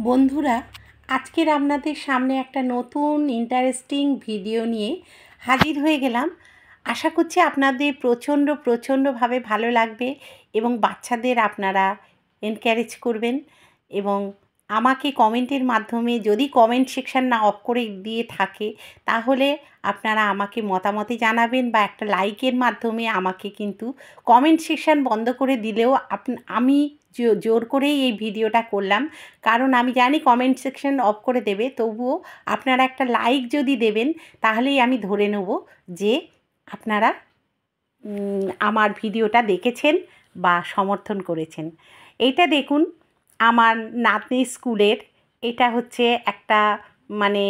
বন্ধুরা, আজকের আপনাদের সামনে একটা নতুন ইন্টারেস্টিং ভিডিও নিয়ে হাজির হয়ে গেলাম। আশা করছি আপনাদের প্রচণ্ডভাবে ভালো লাগবে এবং বাচ্চাদের আপনারা এনকারেজ করবেন এবং আমাকে কমেন্টের মাধ্যমে, যদি কমেন্ট সেকশন না অফ করে দিয়ে থাকে, তাহলে আপনারা আমাকে মতামতে জানাবেন বা একটা লাইকের মাধ্যমে আমাকে কিন্তু কমেন্ট সেকশন বন্ধ করে দিলেও আমি জোর করেই এই ভিডিওটা করলাম, কারণ আমি জানি কমেন্ট সেকশন অফ করে দেবে। তবুও আপনারা একটা লাইক যদি দেবেন তাহলেই আমি ধরে নেব যে আপনারা আমার ভিডিওটা দেখেছেন বা সমর্থন করেছেন। এইটা দেখুন, আমার নাতনির স্কুলের, এটা হচ্ছে একটা মানে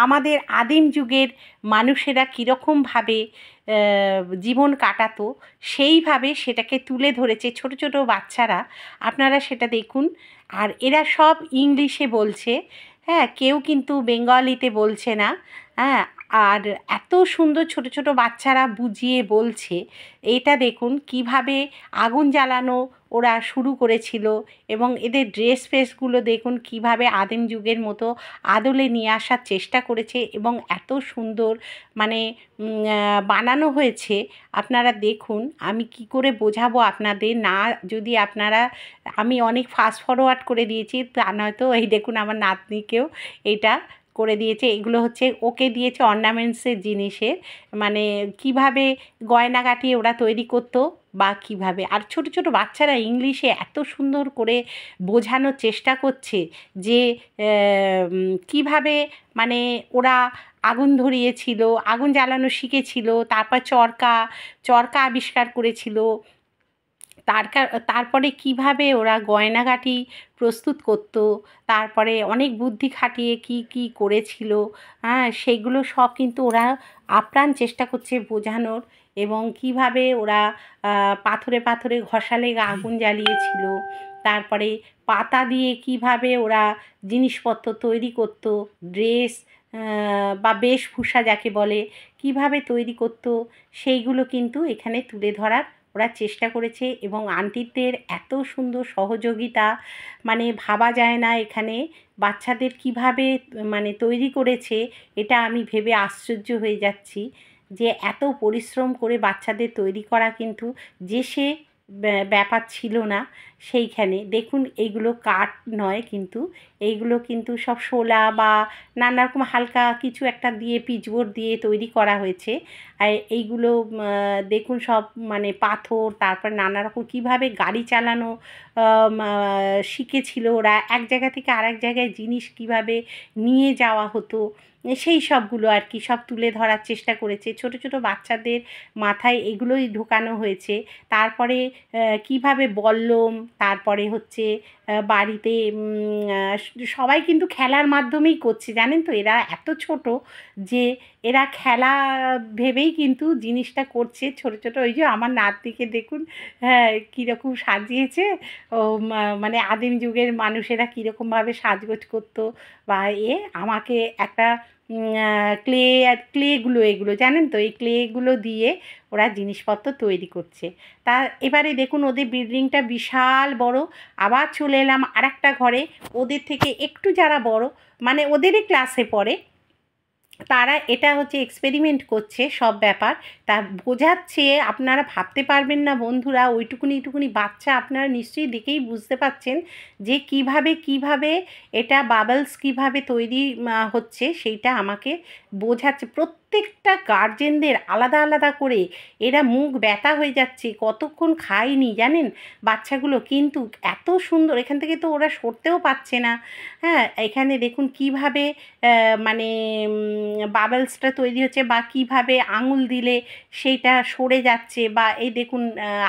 আমাদের আদিম যুগের মানুষেরা কীরকমভাবে জীবন কাটাতো সেইভাবে সেটাকে তুলে ধরেছে ছোট ছোট বাচ্চারা। আপনারা সেটা দেখুন। আর এরা সব ইংলিশে বলছে, হ্যাঁ, কেউ কিন্তু বেঙ্গলিতে বলছে না। হ্যাঁ, আর এত সুন্দর ছোট ছোট বাচ্চারা বুঝিয়ে বলছে। এটা দেখুন কিভাবে আগুন জ্বালানো ওরা শুরু করেছিল এবং এদের ড্রেস ফ্রেসগুলো দেখুন কিভাবে আদিম যুগের মতো আদলে নিয়ে আসার চেষ্টা করেছে এবং এত সুন্দর মানে বানানো হয়েছে। আপনারা দেখুন, আমি কি করে বোঝাবো আপনাদের, না যদি আপনারা, আমি অনেক ফাস্ট ফরওয়ার্ড করে দিয়েছি, তা নয়তো এই দেখুন আমার নাতনিকেও এটা করে দিয়েছে। এগুলো হচ্ছে ওকে দিয়েছে অর্নামেন্টসের জিনিসের, মানে কিভাবে গয়নাগাটি ওরা তৈরি করতো বা কিভাবে। আর ছোট ছোট বাচ্চারা ইংলিশে এত সুন্দর করে বোঝানোর চেষ্টা করছে যে কিভাবে মানে ওরা আগুন ধরিয়েছিল, আগুন জ্বালানো শিখেছিল, তারপর চরকা আবিষ্কার করেছিল, তারপরে কিভাবে ওরা গয়নাগাটি প্রস্তুত করত, তারপরে অনেক বুদ্ধি খাটিয়ে কি করেছিল, হ্যাঁ, সেগুলো সব কিন্তু ওরা আপ্রাণ চেষ্টা করছে বোঝানোর। এবং কিভাবে ওরা পাথরে পাথরে ঘষালে আগুন জ্বালিয়েছিল, তারপরে পাতা দিয়ে কিভাবে ওরা জিনিসপত্র তৈরি করত, ড্রেস বা বেশভূষা যাকে বলে, কিভাবে তৈরি করত, সেইগুলো কিন্তু এখানে তুলে ধরার ওরা চেষ্টা করেছে। এবং আন্টিদের এত সুন্দর সহযোগিতা, মানে ভাবা যায় না এখানে বাচ্চাদের কিভাবে মানে তৈরি করেছে। এটা আমি ভেবে আশ্চর্য হয়ে যাচ্ছি যে এত পরিশ্রম করে বাচ্চাদের তৈরি করা কিন্তু যে সে ব্যাপার ছিল না। সেইখানে দেখুন, এইগুলো কাঠ নয়, কিন্তু এইগুলো কিন্তু সব শোলা বা নানা রকম হালকা কিছু একটা দিয়ে পিচবোর্ড দিয়ে তৈরি করা হয়েছে। আর এইগুলো দেখুন সব মানে পাথর, তারপর নানা রকম কীভাবে গাড়ি চালানো শিখেছিল ওরা, এক জায়গা থেকে আরেক জায়গায় জিনিস কিভাবে নিয়ে যাওয়া হতো, সেই সবগুলো আর কি সব তুলে ধরার চেষ্টা করেছে। ছোট ছোট বাচ্চাদের মাথায় এগুলোই ঢোকানো হয়েছে। তারপরে কিভাবে বল্লম, তারপরে হচ্ছে বাড়িতে সবাই কিন্তু খেলার মাধ্যমেই করছে, জানেন তো। এরা এত ছোট যে এরা খেলা ভেবেই কিন্তু জিনিসটা করছে। ছোট ছোট ওই যে আমার নাতনিকে দেখুন, হ্যাঁ, কীরকম সাজিয়েছে। ও মানে আদিম যুগের মানুষেরা কীরকমভাবে সাজগোজ করতো বা আমাকে একটা ক্লেগুলো, এগুলো জানেন তো, এই ক্লেগুলো দিয়ে ওরা জিনিসপত্র তৈরি করছে। তা এবারে দেখুন ওদের বিল্ডিংটা বিশাল বড়। আবার চলে এলাম আরেকটা ঘরে, ওদের থেকে একটু যারা বড়, মানে ওদেরই ক্লাসে পড়ে, তারা এটা হচ্ছে এক্সপেরিমেন্ট করছে সব ব্যাপার। তা বোঝাচ্ছে, আপনারা ভাবতে পারবেন না বন্ধুরা, ওইটুকুনি বাচ্চা, আপনারা নিশ্চয়ই দেখেই বুঝতে পারছেন যে কিভাবে এটা বাবলস কিভাবে তৈরি হচ্ছে, সেইটা আমাকে বোঝাচ্ছে। প্রত্যেকটা গার্জেনদের আলাদা আলাদা করে এরা মুখ ব্যথা হয়ে যাচ্ছে, কতক্ষণ খায়নি জানেন বাচ্চাগুলো, কিন্তু এত সুন্দর। এখান থেকে তো ওরা সরতেও পারছে না। হ্যাঁ, এখানে দেখুন কিভাবে মানে বাবলসটা তৈরি হচ্ছে বা কীভাবে আঙুল দিলে সেইটা সরে যাচ্ছে, বা এই দেখুন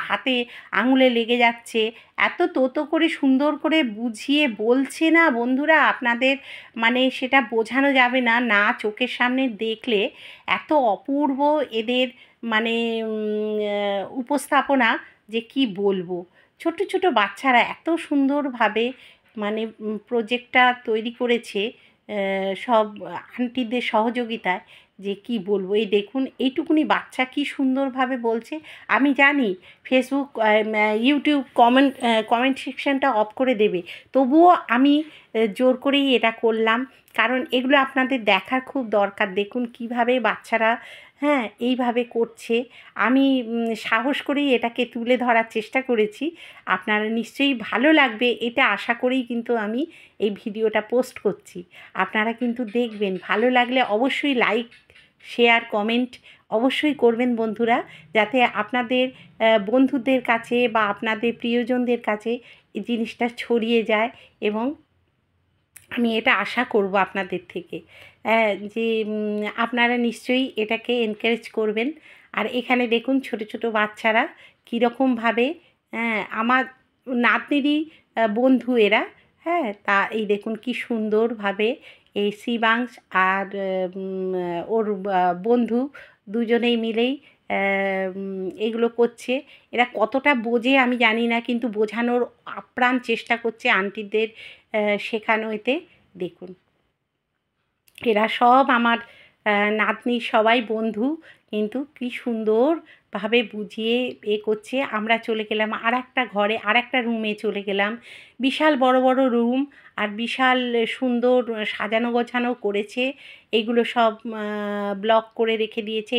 হাতে আঙুলে লেগে যাচ্ছে। এত করে সুন্দর করে বুঝিয়ে বলছে না বন্ধুরা, আপনাদের মানে সেটা বোঝানো যাবে না, না চোখের সামনে দেখলে। এত অপূর্ব এদের মানে উপস্থাপনা যে কি বলবো। ছোট ছোট বাচ্চারা এত সুন্দরভাবে মানে প্রজেক্টটা তৈরি করেছে সব আন্টিদের সহযোগিতায়। যে কি বলবো। এই দেখুন এইটুকুনি বাচ্চা কি সুন্দরভাবে বলছে। আমি জানি ফেসবুক ইউটিউব কমেন্ট সেকশনটা অফ করে দেবে, তবুও আমি জোর করেই এটা করলাম, কারণ এগুলো আপনাদের দেখার খুব দরকার। দেখুন কিভাবে বাচ্চারা হ্যাঁ এইভাবে করছে। আমি সাহস করেই এটাকে তুলে ধরার চেষ্টা করেছি। আপনারা নিশ্চয়ই ভালো লাগবে এটা আশা করেই কিন্তু আমি এই ভিডিওটা পোস্ট করছি। আপনারা কিন্তু দেখবেন, ভালো লাগলে অবশ্যই লাইক, শেয়ার, কমেন্ট অবশ্যই করবেন বন্ধুরা, যাতে আপনাদের বন্ধুদের কাছে বা আপনাদের প্রিয়জনদের কাছে এই জিনিসটা ছড়িয়ে যায়। এবং আমি এটা আশা করব আপনাদের থেকে যে আপনারা নিশ্চয়ই এটাকে এনকারেজ করবেন। আর এখানে দেখুন ছোট ছোট বাচ্চারা কীরকমভাবে আমার নাতনিরই বন্ধু এরা, হ্যাঁ, তা এই দেখুন কি সুন্দরভাবে এই শিবাংশ আর ওর বন্ধু দুজনেই মিলেই এগুলো করছে। এরা কতটা বোঝে আমি জানি না, কিন্তু বোঝানোর আপ্রাণ চেষ্টা করছে আন্টিদের শেখানোতে। দেখুন এরা সব আমার নাতনির সবাই বন্ধু, কিন্তু কি সুন্দরভাবে বুঝিয়ে করছে। আমরা চলে গেলাম আরেকটা ঘরে, আরেকটা রুমে চলে গেলাম। বিশাল বড় বড় রুম, আর বিশাল সুন্দর সাজানো গোছানো করেছে। এগুলো সব ব্লক করে রেখে দিয়েছে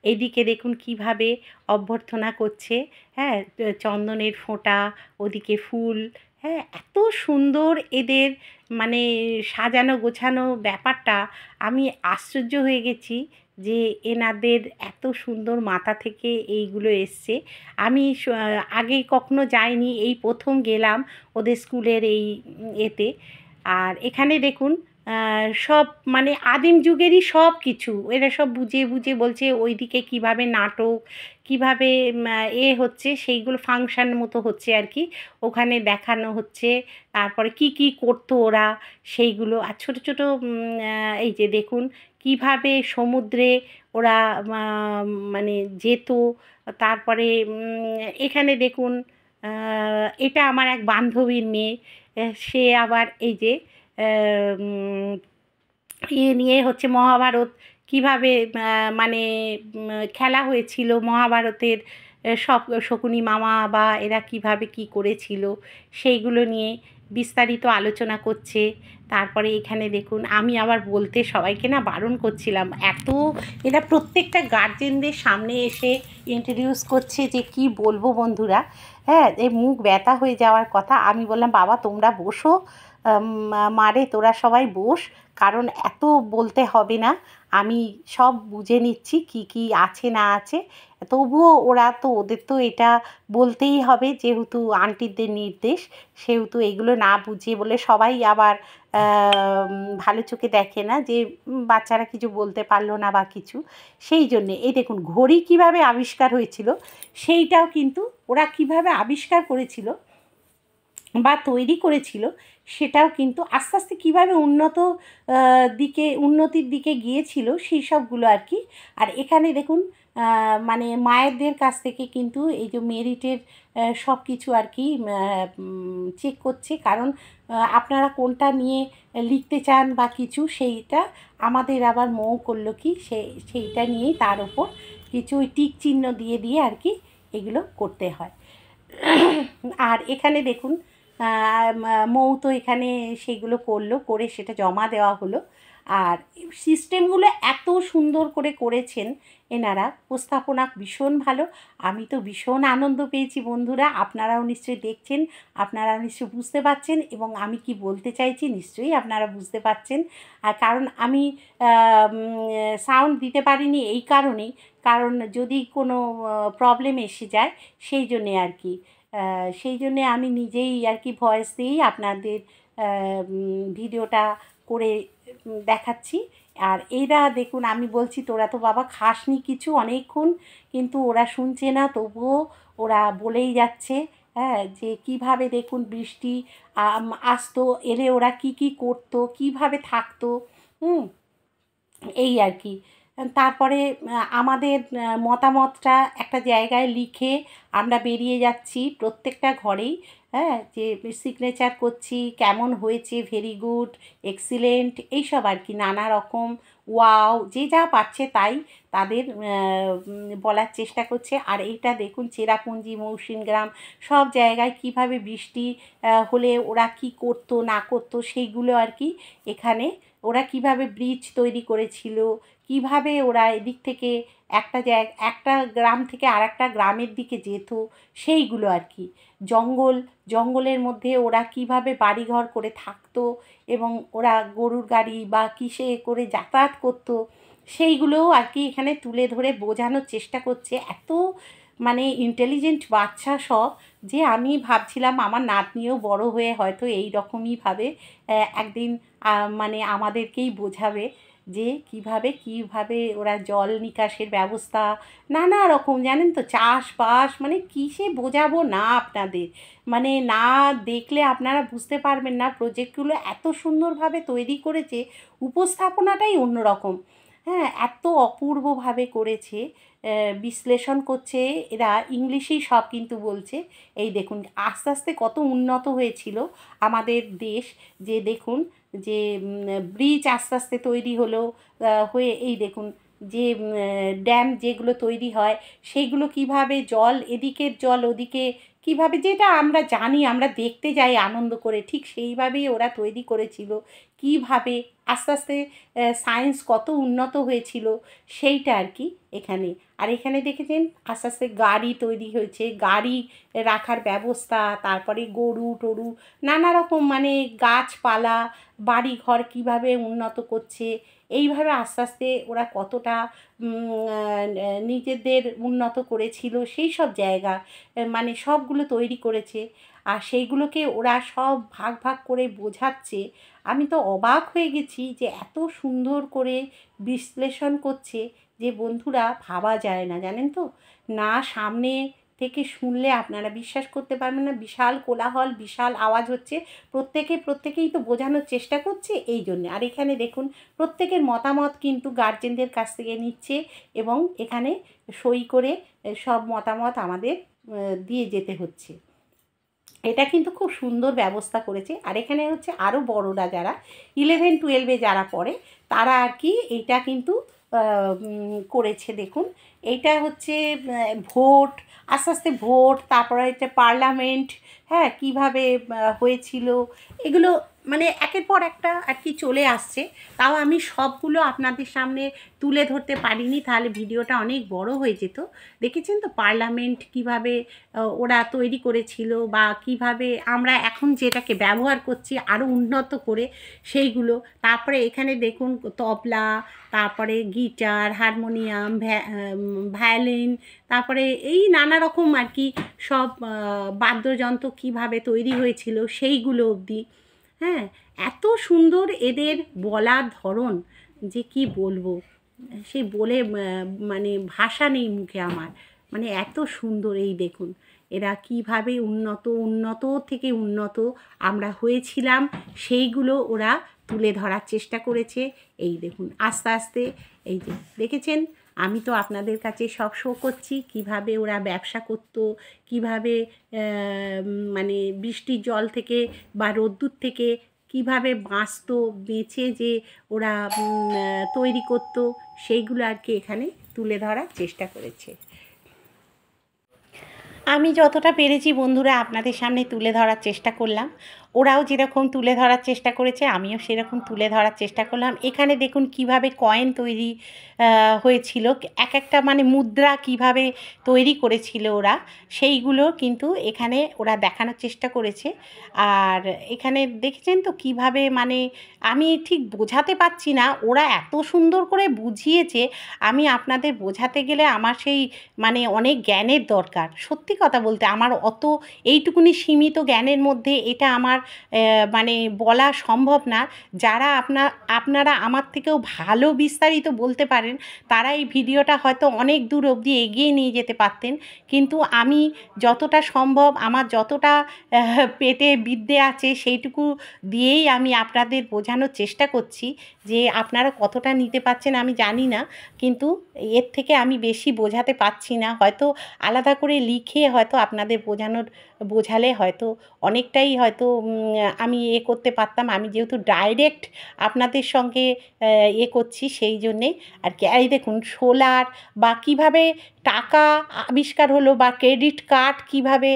এইদিকে দেখুন কিভাবে অভ্যর্থনা করছে, হ্যাঁ, চন্দনের ফোঁটা, ওদিকে ফুল, হ্যাঁ, এত সুন্দর এদের মানে সাজানো গোছানো ব্যাপারটা। আমি আশ্চর্য হয়ে গেছি যে এনাদের এত সুন্দর মাথা থেকে এইগুলো এসছে। আমি আগে কখনো যাইনি, এই প্রথম গেলাম ওদের স্কুলের এই এতে। আর এখানে দেখুন সব মানে আদিম যুগেরই সব কিছু এরা সব বুঝিয়ে বুঝিয়ে বলছে। ওইদিকে কীভাবে নাটক কীভাবে হচ্ছে সেইগুলো ফাংশান মতো হচ্ছে আর কি, ওখানে দেখানো হচ্ছে। তারপরে কি কি করতো ওরা সেইগুলো। আর ছোটো ছোটো এই যে দেখুন কিভাবে সমুদ্রে ওরা মানে যেত। তারপরে এখানে দেখুন এটা আমার এক বান্ধবীর মেয়ে, সে আবার এই যে নিয়ে হচ্ছে মহাভারত কীভাবে মানে খেলা হয়েছিল, মহাভারতের সব শকুনি মামা বা এরা কীভাবে কী করেছিল সেইগুলো নিয়ে বিস্তারিত আলোচনা করছে। তারপরে এখানে দেখুন আমি আবার বলতে সবাইকে না বারণ করছিলাম, এত এরা প্রত্যেকটা গার্জেনদের সামনে এসে ইন্ট্রোডিউস করছে যে কি বলবো বন্ধুরা, হ্যাঁ, এই মুখ ব্যথা হয়ে যাওয়ার কথা। আমি বললাম বাবা তোমরা বসো, মারে তোরা সবাই বস, কারণ এত বলতে হবে না, আমি সব বুঝে নিচ্ছি কি কি আছে না আছে। তবুও ওরা তো ওদের তো এটা বলতেই হবে, যেহেতু আন্টিদের নির্দেশ, সেহেতু এগুলো না বুঝিয়ে বলে সবাই আবার ভালো চোখে দেখে না যে বাচ্চারা কিছু বলতে পারলো না বা কিছু। সেই জন্যে এই দেখুন ঘড়ি কীভাবে আবিষ্কার হয়েছিল সেইটাও কিন্তু ওরা কীভাবে আবিষ্কার করেছিল বা তৈরি করেছিল সেটাও কিন্তু আস্তে আস্তে কীভাবে উন্নতির দিকে গিয়েছিল সেই সবগুলো আর কি। আর এখানে দেখুন মানে মায়েদের কাছ থেকে কিন্তু এই যে মেরিটের সব কিছু আর কি চেক করছে, কারণ আপনারা কোনটা নিয়ে লিখতে চান বা কিছু সেইটা আমাদের আবার মৌ করলো কি সেইটা নিয়েই তার ওপর কিছু ওই টিক চিহ্ন দিয়ে দিয়ে আর কি এগুলো করতে হয়। আর এখানে দেখুন মৌ তো এখানে সেগুলো করলো, করে সেটা জমা দেওয়া হলো। আর সিস্টেমগুলো এত সুন্দর করে করেছেন এনারা, উপস্থাপনা ভীষণ ভালো। আমি তো ভীষণ আনন্দ পেয়েছি বন্ধুরা, আপনারাও নিশ্চয়ই দেখছেন, আপনারা নিশ্চয়ই বুঝতে পারছেন এবং আমি কি বলতে চাইছি নিশ্চয়ই আপনারা বুঝতে পারছেন। আর কারণ আমি সাউন্ড দিতে পারিনি এই কারণেই, কারণ যদি কোনো প্রবলেম এসে যায় সেই জন্যে আর কি, সেই জন্যে আমি নিজেই আর কি ভয়েস দিয়েই আপনাদের ভিডিওটা করে দেখাচ্ছি। আর এরা দেখুন আমি বলছি তোরা তো বাবা খাসনি কিছু অনেকক্ষণ, কিন্তু ওরা শুনছে না, তবুও ওরা বলেই যাচ্ছে, হ্যাঁ, যে কীভাবে দেখুন বৃষ্টি আসতো, এলে ওরা কি কি করতো, কীভাবে থাকতো, এই আর কি। তারপরে আমাদের মতামতটা একটা জায়গায় লিখে আমরা বেরিয়ে যাচ্ছি প্রত্যেকটা ঘরেই। হ্যাঁ, যে সিগনেচার করছি, কেমন হয়েছে, ভেরি গুড, এক্সিলেন্ট, এইসব আর কি নানা রকম ওয়াও, যে যা পাচ্ছে তাই তাদের বলার চেষ্টা করছে। আর এইটা দেখুন চেরাপুঞ্জি, মৌসিনগ্রাম সব জায়গায় কিভাবে বৃষ্টি হলে ওরা কি করতো না করতো সেইগুলো আর কি এখানে ওরা কিভাবে ব্রিজ তৈরি করেছিল, কিভাবে ওরা এদিক থেকে একটা গ্রাম থেকে আরেকটা গ্রামের দিকে যেত, সেইগুলো আর কি। জঙ্গলের মধ্যে ওরা কিভাবে বাড়িঘর করে থাকতো এবং ওরা গরুর গাড়ি বা কিসে করে যাতায়াত করতো, সেইগুলোও আর কি এখানে তুলে ধরে বোঝানোর চেষ্টা করছে। এত মানে ইন্টেলিজেন্ট বাচ্চা সব, যে আমি ভাবছিলাম আমার নাতনিও বড় হয়ে হয়তো এই রকমইভাবে একদিন মানে আমাদেরকেই বোঝাবে যে কিভাবে ওরা জল নিকাশের ব্যবস্থা নানা রকম, জানেন তো, চাষবাস, মানে কিসে বোঝাবো না আপনাদের, মানে না দেখলে আপনারা বুঝতে পারবেন না। প্রজেক্টগুলো এত সুন্দরভাবে তৈরি করেছে, উপস্থাপনাটাই অন্যরকম। হ্যাঁ, এত অপূর্বভাবে করেছে। বিশ্লেষণ করছে এরা, ইংলিশেই সব কিন্তু বলছে। এই দেখুন আস্তে আস্তে কত উন্নত হয়েছিল আমাদের দেশ, যে দেখুন যে ব্রিজ আস্তে আস্তে তৈরি হলো, হয়ে এই দেখুন যে ড্যাম যেগুলো তৈরি হয় সেইগুলো কিভাবে জল, এদিকের জল ওদিকে কিভাবে, যেটা আমরা জানি, আমরা দেখতে যাই আনন্দ করে, ঠিক সেইভাবেই ওরা তৈরি করেছিল। কিভাবে আস্তে আস্তে সায়েন্স কত উন্নত হয়েছিল সেইটা আর কি এখানে। আর এখানে দেখেছেন আস্তে আস্তে গাড়ি তৈরি হয়েছে, গাড়ি রাখার ব্যবস্থা, তারপরে গরু টরু নানা রকম, মানে গাছপালা, বাড়ি ঘর কীভাবে উন্নত করছে, এইভাবে আস্তে আস্তে ওরা কতটা নিজেদের উন্নত করেছিল সেই সব জায়গা, মানে সবগুলো তৈরি করেছে। আর সেইগুলোকে ওরা সব ভাগ ভাগ করে বোঝাচ্ছে। আমি তো অবাক হয়ে গেছি যে এত সুন্দর করে বিশ্লেষণ করছে, যে বন্ধুরা ভাবা যায় না, জানেন তো। না সামনে থেকে শুনলে আপনারা বিশ্বাস করতে পারবেন না, বিশাল কোলাহল, বিশাল আওয়াজ হচ্ছে, প্রত্যেকেই তো বোঝানোর চেষ্টা করছে এই জন্যে। আর এখানে দেখুন প্রত্যেকের মতামত কিন্তু গার্জেনদের কাছ থেকে নিচ্ছে এবং এখানে সই করে সব মতামত আমাদের দিয়ে যেতে হচ্ছে। এটা কিন্তু খুব সুন্দর ব্যবস্থা করেছে। আর এখানে হচ্ছে আরও বড়রা যারা 11-12 যারা পড়ে তারা আর কি এইটা কিন্তু করেছে। দেখুন এইটা হচ্ছে ভোট, আস্তে আস্তে ভোট, তারপরে হচ্ছে পার্লামেন্ট, হ্যাঁ, কীভাবে হয়েছিল, এগুলো মানে একের পর একটা আর কি চলে আসছে। তাও আমি সবগুলো আপনাদের সামনে তুলে ধরতে পারিনি, তাহলে ভিডিওটা অনেক বড় হয়ে যেত। দেখেছেন তো পার্লামেন্ট কিভাবে ওরা তৈরি করেছিল, বা কিভাবে আমরা এখন যেটাকে ব্যবহার করছি আরও উন্নত করে সেইগুলো। তারপরে এখানে দেখুন তবলা, তারপরে গিটার, হারমোনিয়াম, ভায়োলিন, তারপরে এই নানা রকম আর কি সব বাদ্যযন্ত্র কীভাবে তৈরি হয়েছিল সেইগুলো অবধি। হ্যাঁ, এত সুন্দর এদের বলার ধরন যে কি বলবো, সে বলে মানে ভাষা নেই মুখে আমার, মানে এত সুন্দর। এই দেখুন এরা কিভাবে উন্নত থেকে উন্নত আমরা হয়েছিলাম সেইগুলো ওরা তুলে ধরার চেষ্টা করেছে। এই দেখুন আস্তে আস্তে, এই যে দেখেছেন, আমি তো আপনাদের কাছে সব শো করছি কিভাবে ওরা ব্যবসা করতো, কিভাবে মানে বৃষ্টির জল থেকে বা রোদ্দুর থেকে কিভাবে বাঁচতো, বেঁচে যে ওরা তৈরি করতো, সেইগুলো আর কি এখানে তুলে ধরার চেষ্টা করেছে। আমি যতটা পেরেছি বন্ধুরা আপনাদের সামনে তুলে ধরার চেষ্টা করলাম। ওরাও যেরকম তুলে ধরার চেষ্টা করেছে আমিও সেরকম তুলে ধরার চেষ্টা করলাম। এখানে দেখুন কিভাবে কয়েন তৈরি হয়েছিল, একটা মানে মুদ্রা কিভাবে তৈরি করেছিল ওরা, সেইগুলো কিন্তু এখানে ওরা দেখানোর চেষ্টা করেছে। আর এখানে দেখেছেন তো কিভাবে, মানে আমি ঠিক বোঝাতে পারছি না, ওরা এত সুন্দর করে বুঝিয়েছে, আমি আপনাদের বোঝাতে গেলে আমার সেই মানে অনেক জ্ঞানের দরকার। সত্যি কথা বলতে আমার অত এইটুকুনি সীমিত জ্ঞানের মধ্যে এটা আমার মানে বলা সম্ভব না। যারা আপনারা আমার থেকেও ভালো বিস্তারিত বলতে পারেন তারা এই ভিডিওটা হয়তো অনেক দূর অবধি এগিয়ে নিয়ে যেতে পারতেন, কিন্তু আমি যতটা সম্ভব, আমার যতটা পেটে বিদ্যে আছে সেইটুকু দিয়েই আমি আপনাদের বোঝানোর চেষ্টা করছি। যে আপনারা কতটা নিতে পারছেন আমি জানি না, কিন্তু এর থেকে আমি বেশি বোঝাতে পারছি না। হয়তো আলাদা করে লিখে হয়তো আপনাদের বোঝানোর বোঝালে হয়তো অনেকটাই হয়তো আমি করতে পারতাম। আমি যেহেতু ডাইরেক্ট আপনাদের সঙ্গে করছি সেই জন্যে আর কি। এই দেখুন সোলার বা কীভাবে টাকা আবিষ্কার হলো বা ক্রেডিট কার্ড কীভাবে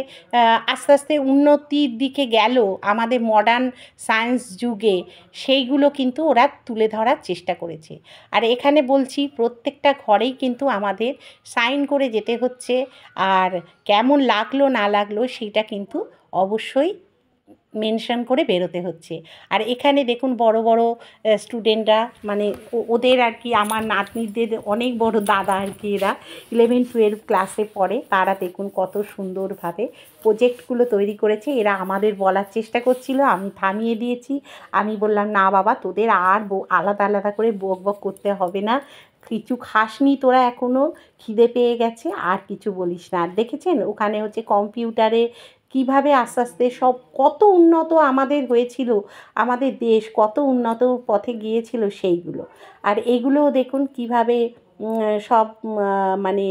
আস্তে আস্তে উন্নতির দিকে গেল আমাদের মডার্ন সায়েন্স যুগে, সেইগুলো কিন্তু ওরা তুলে ধরার চেষ্টা করেছে। আর এখানে বলছি প্রত্যেকটা ঘরেই কিন্তু আমাদের সাইন করে যেতে হচ্ছে, আর কেমন লাগলো না লাগলো সেইটা কিন্তু অবশ্যই মেনশন করে বেরোতে হচ্ছে। আর এখানে দেখুন বড় বড় স্টুডেন্টরা, মানে ওদের আর কি আমার নাতনিদের অনেক বড় দাদা আর কি, এরা 11-12 ক্লাসে পড়ে। তারা দেখুন কত সুন্দরভাবে প্রজেক্টগুলো তৈরি করেছে। এরা আমাদের বলার চেষ্টা করছিল, আমি থামিয়ে দিয়েছি। আমি বললাম না বাবা, তোদের আর আলাদা আলাদা করে বক বক করতে হবে না, কিছু খাসনি তোরা এখনও, খিদে পেয়ে গেছে, আর কিছু বলিস না। আর দেখেছেন ওখানে হচ্ছে কম্পিউটারে কীভাবে আস্তে আস্তে সব কত উন্নত আমাদের হয়েছিল, আমাদের দেশ কত উন্নত পথে গিয়েছিল সেইগুলো। আর এগুলোও দেখুন কীভাবে সব মানে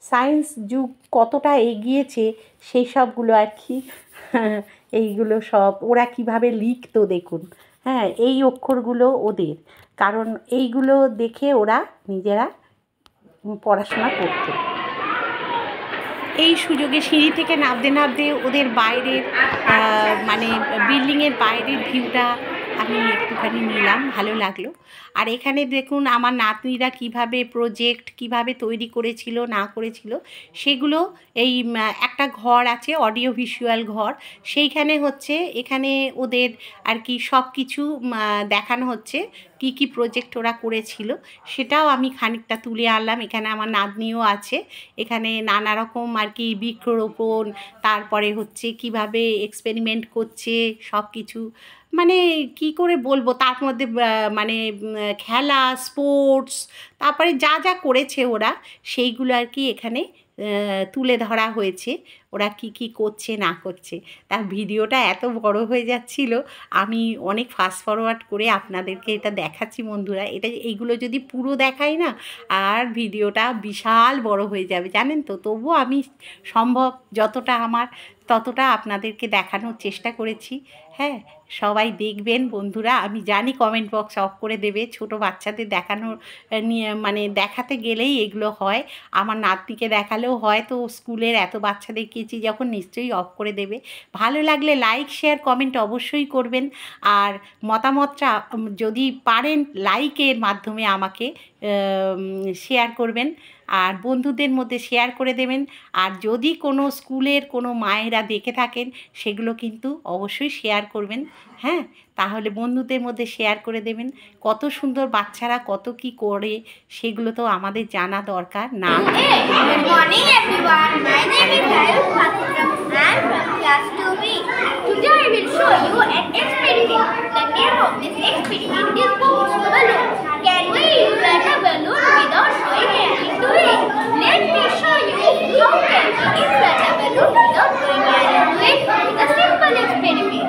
সায়েন্স যুগ কতটা এগিয়েছে সেই সবগুলো আর কি। এইগুলো সব ওরা কীভাবে লিখতো দেখুন, হ্যাঁ, এই অক্ষরগুলো ওদের, কারণ এইগুলো দেখে ওরা নিজেরা পড়াশোনা করতো। এই সুযোগে সিঁড়ি থেকে নামতে নামতে ওদের বাইরের মানে বিল্ডিংয়ের বাইরের ভিউটা আমি একটুখানি নিলাম, ভালো লাগলো। আর এখানে দেখুন আমার নাতনিরা কীভাবে প্রজেক্ট কীভাবে তৈরি করেছিল না করেছিল সেগুলো। এই একটা ঘর আছে, অডিও ভিজুয়াল ঘর, সেইখানে হচ্ছে এখানে ওদের আর কি সব কিছু দেখানো হচ্ছে, কি কি প্রজেক্ট ওরা করেছিল সেটাও আমি খানিকটা তুলে আনলাম। এখানে আমার নাতনিও আছে, এখানে নানা রকম আর কি বৃক্ষরোপণ, তারপরে হচ্ছে কিভাবে এক্সপেরিমেন্ট করছে সব কিছু, মানে কি করে বলবো, তার মধ্যে মানে খেলা, স্পোর্টস, তারপরে যা যা করেছে ওরা সেইগুলো আর কি এখানে তুলে ধরা হয়েছে। ওরা কি কি করছে না করছে, তার ভিডিওটা এত বড় হয়ে যাচ্ছিল, আমি অনেক ফাস্ট ফরওয়ার্ড করে আপনাদেরকে এটা দেখাচ্ছি বন্ধুরা। এইগুলো যদি পুরো দেখাই না, আর ভিডিওটা বিশাল বড় হয়ে যাবে জানেন তো। তবুও আমি সম্ভব যতটা আমার ততটা আপনাদেরকে দেখানোর চেষ্টা করেছি। হ্যাঁ, সবাই দেখবেন বন্ধুরা। আমি জানি কমেন্ট বক্স অফ করে দেবে, ছোট বাচ্চাদের দেখানোর নিয়ে মানে দেখাতে গেলেই এগুলো হয়, আমার নাতনিকে দেখালেও হয়, তো স্কুলের এত বাচ্চা দেখিয়েছি যখন নিশ্চয়ই অফ করে দেবে। ভালো লাগলে লাইক শেয়ার কমেন্ট অবশ্যই করবেন, আর মতামতটা যদি পারেন লাইকের মাধ্যমে আমাকে শেয়ার করবেন, আর বন্ধুদের মধ্যে শেয়ার করে দেবেন। আর যদি কোনো স্কুলের কোনো মায়েরা দেখে থাকেন সেগুলো কিন্তু অবশ্যই শেয়ার করবেন, হ্যাঁ, তাহলে বন্ধুদের মধ্যে শেয়ার করে দেবেন। কত সুন্দর বাচ্চারা কত কি করে সেগুলো তো আমাদের জানা দরকার না। Good morning everyone. My name is Ayush Bhattacharya. I am from class 2B. Today I will show you an experiment. The name of this experiment is box balloon. Can we inflate a balloon without doing anything to it? Let me show you how can we inflate a balloon without doing anything to it with a simple experiment.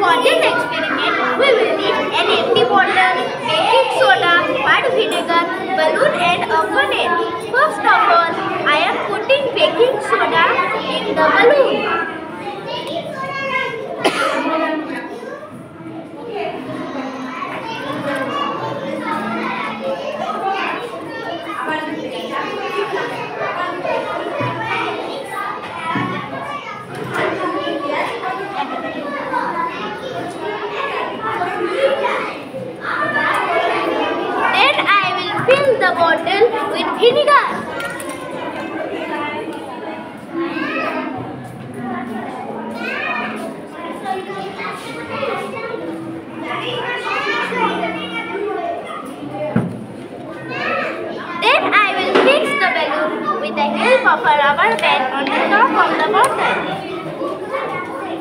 For this experiment, we will need an empty bottle, baking soda, hard vinegar, balloon and a funnel. First of all, I am putting baking soda in the balloon. Then I will fill the bottle with vinegar. Then I will fix the balloon with the help of a rubber band on the top of the bottle.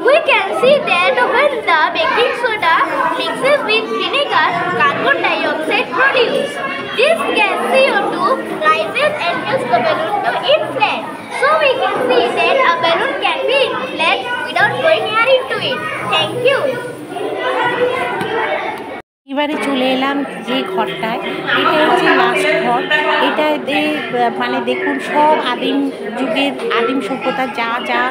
We can see that when the baking soda mixes with vinegar, carbon dioxide produces. This gas CO2 rises and helps the balloon to inflate. So we can see that a balloon can be inflated without blowing air into it. Thank you. এবারে চলে এলাম যে ঘরটায়, এটা হচ্ছে last ঘর। এটাতে মানে দেখুন সব আদিম যুগের আদিম সভ্যতার যা যা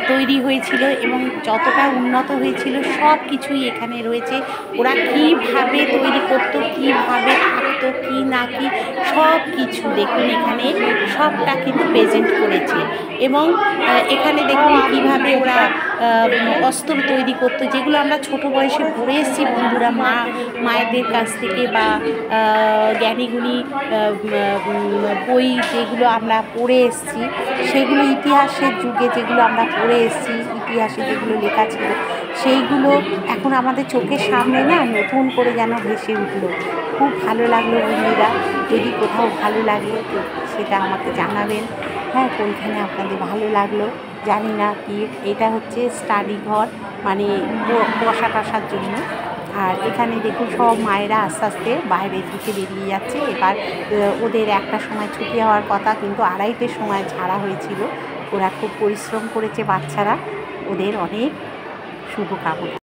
তৈরি হয়েছিল এবং যতটা উন্নত হয়েছিল সব কিছুই এখানে রয়েছে। ওরা কীভাবে তৈরি করতো, কীভাবে থাকতো, কী না কি সব কিছু দেখুন এখানে সবটা কিন্তু প্রেজেন্ট করেছে। এবং এখানে দেখুন কীভাবে ওরা অস্ত্র তৈরি করতো, যেগুলো আমরা ছোটো বয়সে পড়ে এসেছি বন্ধুরা, মায়েদের কাছ থেকে বা জ্ঞানীগুণী বই যেগুলো আমরা পড়ে এসেছি, সেগুলো ইতিহাসের যুগে যেগুলো আমরা পড়ে এসেছি, ইতিহাসে যেগুলো লেখা ছিল সেইগুলো এখন আমাদের চোখের সামনে না নতুন করে যেন ভেসে উঠলো। খুব ভালো লাগলো বন্ধুরা। যদি কোথাও ভালো লাগে তো সেটা আমাকে জানাবেন। হ্যাঁ, কোনখানে আপনাদের ভালো লাগলো জানি না। কি এটা হচ্ছে স্টাডি ঘর, মানে বসা টসার জন্য। আর এখানে দেখুন সব মায়েরা আস্তে আস্তে বাইরের দিকে বেরিয়ে যাচ্ছে। এবার ওদের একটা সময় ছুটি হওয়ার কথা, কিন্তু 2:30-টের সময় ছাড়া হয়েছিল। ওরা খুব পরিশ্রম করেছে বাচ্চারা, ওদের অনেক শুভকামনা।